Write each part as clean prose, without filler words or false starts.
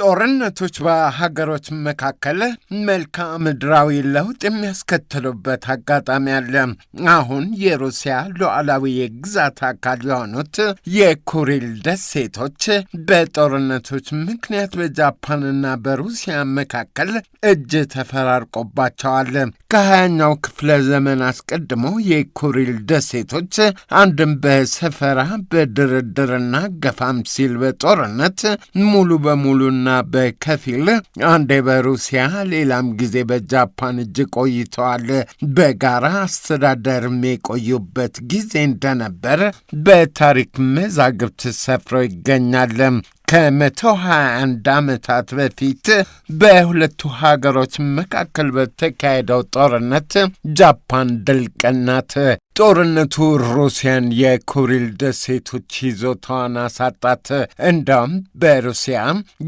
ጦርነቶች በሀገሮች መካከል መልክዓ ምድራዊ ለውጥ የሚያስከትሉበት አጋጣሚ አለ። አሁን የሩሲያ ሉዓላዊ የግዛት አካል የሆኑት የኩሪል ደሴቶች በጦርነቶች ምክንያት በጃፓንና በሩሲያ መካከል እጅ ተፈራርቆባቸዋል። ከ20ኛው ክፍለ ዘመን አስቀድሞ የኩሪል ደሴቶች አንድም በሰፈራ በድርድርና ገፋም ሲል በጦርነት ሙሉ በሙሉና በከፊል አንዴ በሩሲያ ሌላም ጊዜ በጃፓን እጅ ቆይተዋል። በጋራ አስተዳደርም የቆዩበት ጊዜ እንደነበር በታሪክ መዛግብት ሰፍሮ ይገኛል። ከ121 ዓመታት በፊት በሁለቱ ሀገሮች መካከል በተካሄደው ጦርነት ጃፓን ድል ቀናት። ጦርነቱ ሩሲያን የኩሪል ደሴቶች ይዞታዋን አሳጣት። እንዳውም በሩሲያ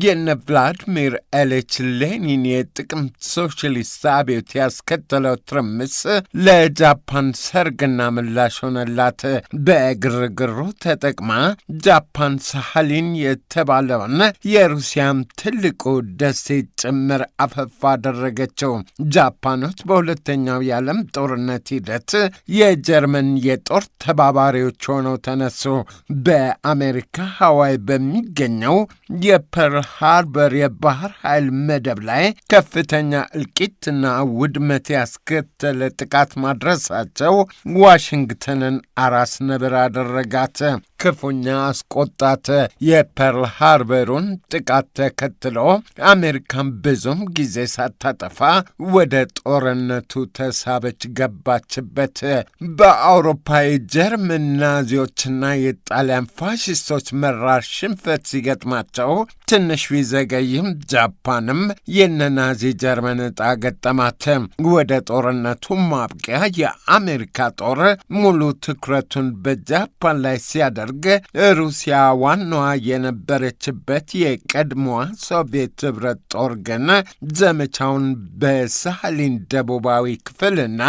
የነ ቭላድሚር ኢሊች ሌኒን የጥቅምት ሶሻሊስት አብዮት ያስከተለው ትርምስ ለጃፓን ሰርግና ምላሽ ሆነላት። በግርግሩ ተጠቅማ ጃፓን ሳሃሊን የተባለውን የሩሲያም ትልቁ ደሴት ጭምር አፈፍ አደረገችው። ጃፓኖች በሁለተኛው የዓለም ጦርነት ሂደት የጀርመን የጦር ተባባሪዎች ሆነው ተነሱ። በአሜሪካ ሀዋይ በሚገኘው የፐርል ሃርበር የባህር ኃይል መደብ ላይ ከፍተኛ እልቂትና ውድመት ያስከተለ ጥቃት ማድረሳቸው ዋሽንግተንን አራስ ነብር አደረጋት፣ ክፉኛ አስቆጣት። የፐርል ሃርበሩን ጥቃት ተከትሎ አሜሪካን ብዙም ጊዜ ሳታጠፋ ወደ ጦርነቱ ተሳበች፣ ገባችበት። በአውሮፓ የጀርመን ናዚዎችና የጣሊያን ፋሽስቶች መራር ሽንፈት ሲገጥማቸው ትንሽ ቢዘገይም ጃፓንም የነናዚ ጀርመን ዕጣ ገጠማት። ወደ ጦርነቱ ማብቂያ የአሜሪካ ጦር ሙሉ ትኩረቱን በጃፓን ላይ ሲያደርግ ሩሲያ ዋናዋ የነበረችበት የቀድሞዋ ሶቪየት ኅብረት ጦር ግን ዘመቻውን በሳሃሊን ደቡባዊ ክፍልና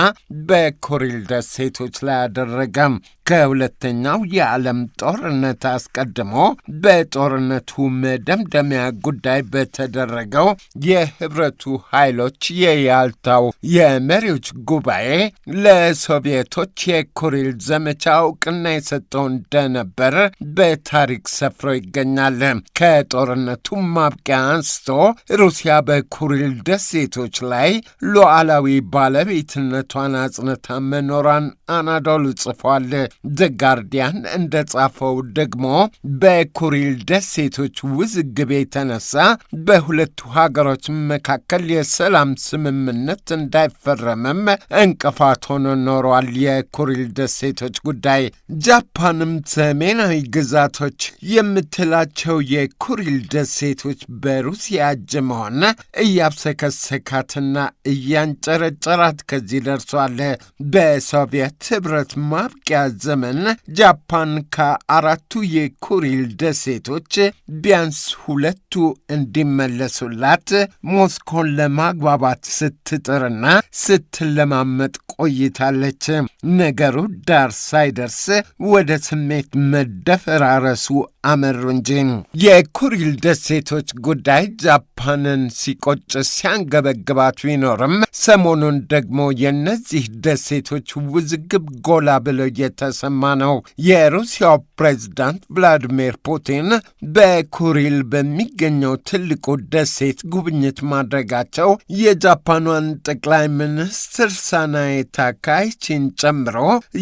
በኩሪል ደሴቶች ላይ አደረገም። ከሁለተኛው የዓለም ጦርነት አስቀድሞ በጦርነቱ መደምደሚያ ጉዳይ በተደረገው የህብረቱ ኃይሎች የያልታው የመሪዎች ጉባኤ ለሶቪየቶች የኩሪል ዘመቻ እውቅና የሰጠው እንደነበር በታሪክ ሰፍሮ ይገኛል። ከጦርነቱ ማብቂያ አንስቶ ሩሲያ በኩሪል ደሴቶች ላይ ሉዓላዊ ባለቤትነቷን አጽንታ መኖሯን አናዶሉ ጽፏል። ዘ ጋርዲያን እንደ ጻፈው ደግሞ በኩሪል ደሴቶች ውዝግብ የተነሳ በሁለቱ ሀገሮች መካከል የሰላም ስምምነት እንዳይፈረምም እንቅፋት ሆኖ ኖሯል። የኩሪል ደሴቶች ጉዳይ ጃፓንም ሰሜናዊ ግዛቶች የምትላቸው የኩሪል ደሴቶች በሩሲያ እጅ መሆን እያብሰከሰካትና እያንጨረጨራት ከዚህ ደርሷል። በሶቪየት ኅብረት ማብቂያ ዘመን ጃፓን ከአራቱ የኩሪል ደሴቶች ቢያንስ ሁለቱ እንዲመለሱላት ሞስኮን ለማግባባት ስትጥርና ስትለማመጥ ቆይታለች። ነገሩ ዳር ሳይደርስ ወደ ስሜት መደፈራረሱ አመሩ እንጂ የኩሪል ደሴቶች ጉዳይ ጃፓንን ሲቆጭ ሲያንገበግባት ቢኖርም ሰሞኑን ደግሞ የእነዚህ ደሴቶች ውዝግብ ጎላ ብሎ እየተሰማ ነው። የሩሲያው ፕሬዝዳንት ቭላድሚር ፑቲን በኩሪል በሚገኘው ትልቁ ደሴት ጉብኝት ማድረጋቸው የጃፓኗን ጠቅላይ ሚኒስትር ሳናዬ ታካይቺን ጨምሮ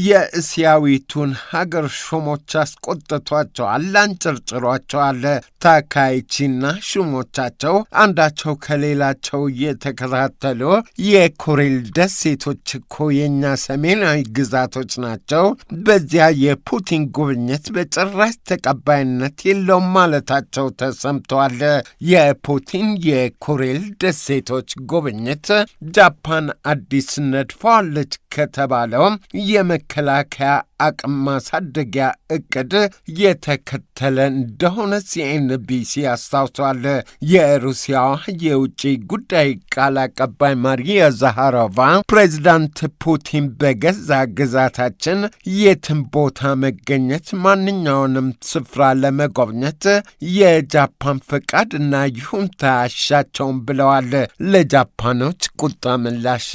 የእስያዊቱን ሀገር ሹሞች አስቆጥቷቸዋል፣ አንጨርጭሯቸዋል። ታካይቺና ሹሞቻቸው አንዳቸው ከሌላቸው እየተከታተሉ የኩሪል ደሴቶች እኮ የኛ ሰሜናዊ ግዛቶች ናቸው፣ በዚያ የፑቲን ጉብኝት በጭራሽ ተቀባይነት የለውም ማለታቸው ተሰምተዋል። የፑቲን የኩሪል ደሴቶች ጉብኝት ጃፓን አዲስ ነድፈዋለች ከተባለው የመከላከያ አቅም ማሳደጊያ እቅድ የተከተለ እንደሆነ ሲኤንቢሲ አስታውሷል። የሩሲያዋ የውጭ ጉዳይ ቃል አቀባይ ማሪያ ዛሃሮቫ ፕሬዚዳንት ፑቲን በገዛ ግዛታችን የትም ቦታ መገኘት፣ ማንኛውንም ስፍራ ለመጎብኘት የጃፓን ፈቃድና ይሁንታ ያሻቸውን ብለዋል። ለጃፓኖች ቁጣ ምላሽ